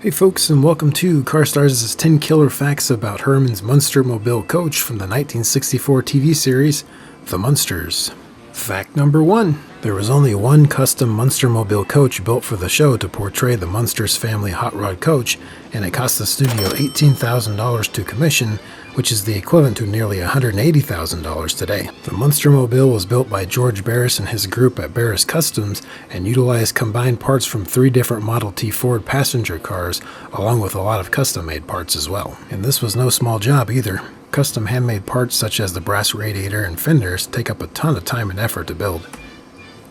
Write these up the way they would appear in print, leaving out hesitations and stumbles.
Hey folks, and welcome to CarStarz' 10 Killer Facts about Herman's Munster Mobile Coach from the 1964 TV series, The Munsters. Fact number 1. There was only one custom Munster Mobile coach built for the show to portray the Munsters family hot rod coach, and it cost the studio $18,000 to commission, which is the equivalent to nearly $180,000 today. The Munster Mobile was built by George Barris and his group at Barris Customs and utilized combined parts from 3 different Model T Ford passenger cars, along with a lot of custom-made parts as well. And this was no small job either. Custom handmade parts such as the brass radiator and fenders take up a ton of time and effort to build.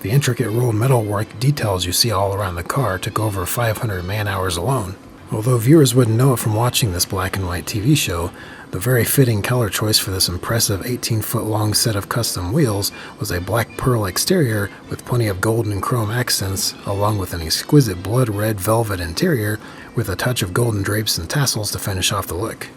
The intricate rolled metalwork details you see all around the car took over 500 man-hours alone. Although viewers wouldn't know it from watching this black and white TV show, the very fitting color choice for this impressive 18-foot-long set of custom wheels was a black pearl exterior with plenty of gold and chrome accents, along with an exquisite blood red velvet interior with a touch of golden drapes and tassels to finish off the look.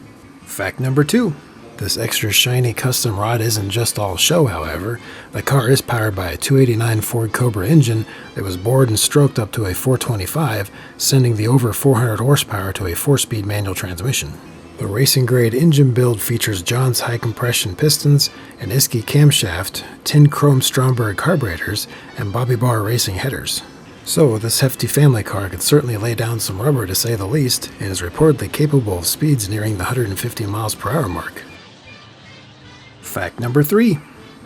Fact number 2. This extra shiny custom rod isn't just all show, however. The car is powered by a 289 Ford Cobra engine that was bored and stroked up to a 425, sending the over 400 horsepower to a 4-speed manual transmission. The racing-grade engine build features John's high-compression pistons, an Isky camshaft, 10 chrome Stromberg carburetors, and Bobby Bar racing headers. So, this hefty family car could certainly lay down some rubber to say the least, and is reportedly capable of speeds nearing the 150 miles per hour mark. Fact number 3.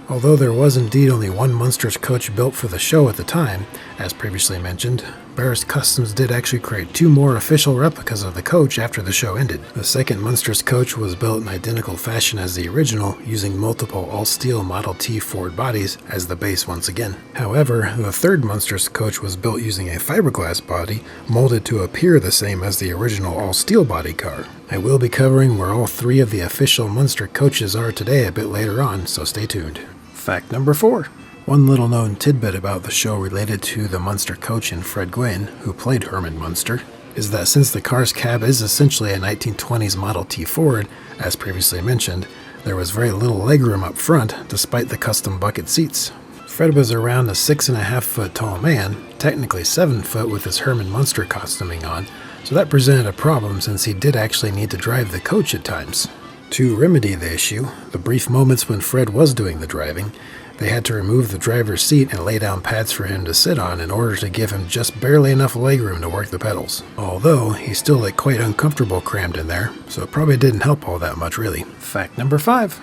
Although there was indeed only one Munsters coach built for the show at the time, as previously mentioned, Barris Customs did actually create 2 more official replicas of the coach after the show ended. The second Munsters coach was built in identical fashion as the original, using multiple all-steel Model T Ford bodies as the base once again. However, the third Munsters coach was built using a fiberglass body, molded to appear the same as the original all-steel body car. I will be covering where all 3 of the official Munster coaches are today a bit later on, so stay tuned. Fact number 4. One little known tidbit about the show related to the Munster coach and Fred Gwynne, who played Herman Munster, is that since the car's cab is essentially a 1920s Model T Ford, as previously mentioned, there was very little legroom up front despite the custom bucket seats. Fred was around a 6.5-foot tall man, technically 7 foot with his Herman Munster costuming on, so that presented a problem since he did actually need to drive the coach at times. To remedy the issue, the brief moments when Fred was doing the driving, they had to remove the driver's seat and lay down pads for him to sit on in order to give him just barely enough legroom to work the pedals. Although, he still looked quite uncomfortable crammed in there, so it probably didn't help all that much really. Fact number 5.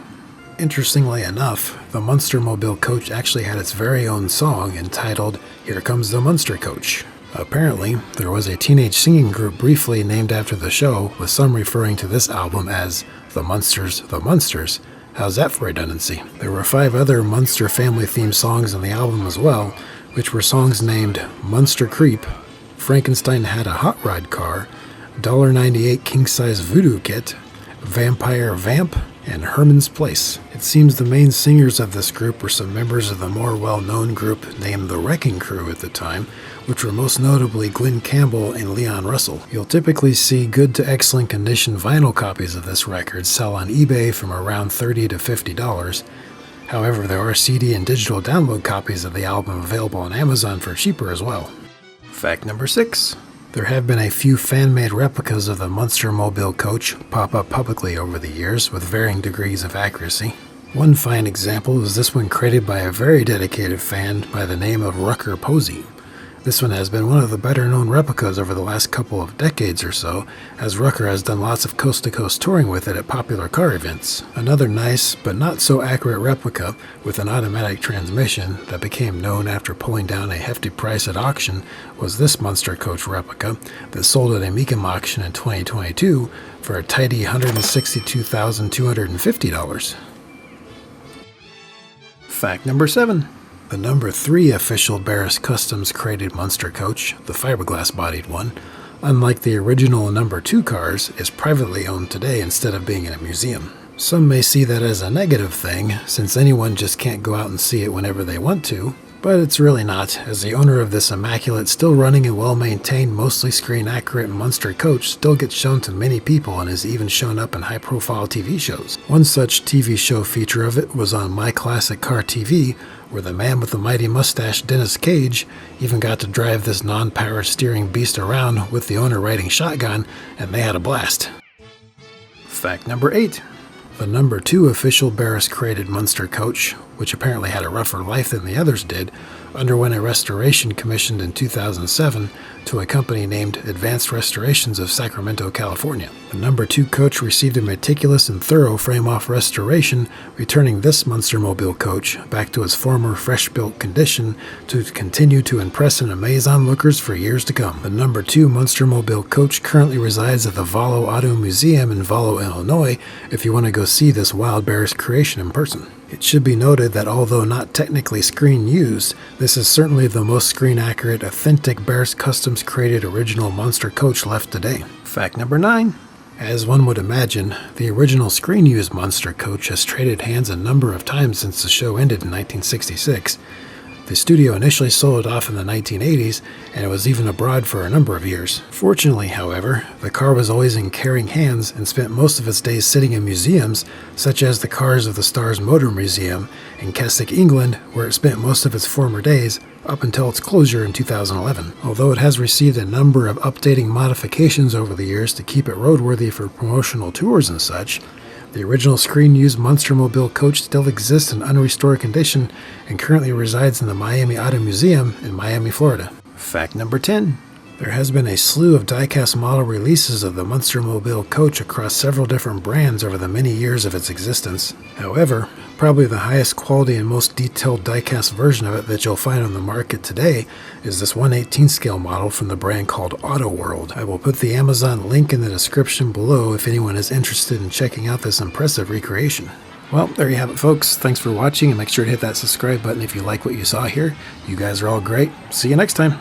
Interestingly enough, the Munster Mobile Coach actually had its very own song entitled "Here Comes the Munster Coach." Apparently, there was a teenage singing group briefly named after the show, with some referring to this album as The Munsters, The Munsters. How's that for redundancy? There were 5 other Munster family-themed songs on the album as well, which were songs named Munster Creep, Frankenstein Had a Hot Rod Car, $1.98 King-Size Voodoo Kit, Vampire Vamp, and Herman's Place. It seems the main singers of this group were some members of the more well-known group named the Wrecking Crew at the time, which were most notably Glenn Campbell and Leon Russell. You'll typically see good to excellent condition vinyl copies of this record sell on eBay from around $30 to $50. However, there are CD and digital download copies of the album available on Amazon for cheaper as well. Fact number 6. There have been a few fan-made replicas of the Munster Mobile Coach pop up publicly over the years with varying degrees of accuracy. One fine example is this one created by a very dedicated fan by the name of Rucker Posey. This one has been one of the better-known replicas over the last couple of decades or so, as Rucker has done lots of coast-to-coast touring with it at popular car events. Another nice, but not so accurate replica with an automatic transmission that became known after pulling down a hefty price at auction was this Munster Coach replica that sold at a Mecum auction in 2022 for a tidy $162,250. Fact number 7. The number 3 official Barris Customs created Munster coach, the fiberglass-bodied one, unlike the original number 2 cars, is privately owned today instead of being in a museum. Some may see that as a negative thing, since anyone just can't go out and see it whenever they want to, But it's really not, as the owner of this immaculate, still running and well-maintained, mostly screen-accurate Munster Koach still gets shown to many people and has even shown up in high-profile TV shows. One such TV show feature of it was on My Classic Car TV, where the man with the mighty mustache, Dennis Cage, even got to drive this non-power steering beast around with the owner riding shotgun, and they had a blast. Fact number 8. The number 2 official Barris-created Munster Koach, which apparently had a rougher life than the others did, underwent a restoration commissioned in 2007 to a company named Advanced Restorations of Sacramento, California. The number 2 coach received a meticulous and thorough frame-off restoration, returning this Munstermobile coach back to its former fresh-built condition to continue to impress and amaze onlookers for years to come. The number 2 Munstermobile coach currently resides at the Valo Auto Museum in Valo, Illinois, if you want to go see this wild Barris creation in person. It should be noted that although not technically screen used, this is certainly the most screen-accurate, authentic Barris Customs created original Munster Koach left today. Fact number 9. As one would imagine, the original screen-used Munster Koach has traded hands a number of times since the show ended in 1966. The studio initially sold it off in the 1980s, and it was even abroad for a number of years. Fortunately, however, the car was always in caring hands and spent most of its days sitting in museums, such as the Cars of the Stars Motor Museum in Keswick, England, where it spent most of its former days, up until its closure in 2011. Although it has received a number of updating modifications over the years to keep it roadworthy for promotional tours and such, the original screen-used Munstermobile Koach still exists in unrestored condition and currently resides in the Miami Auto Museum in Miami, Florida. Fact number 10. There has been a slew of Diecast model releases of the Munstermobile Koach across several different brands over the many years of its existence. However, probably the highest quality and most detailed Diecast version of it that you'll find on the market today is this 1/18 scale model from the brand called Auto World. I will put the Amazon link in the description below if anyone is interested in checking out this impressive recreation. Well, there you have it, folks. Thanks for watching, and make sure to hit that subscribe button if you like what you saw here. You guys are all great. See you next time.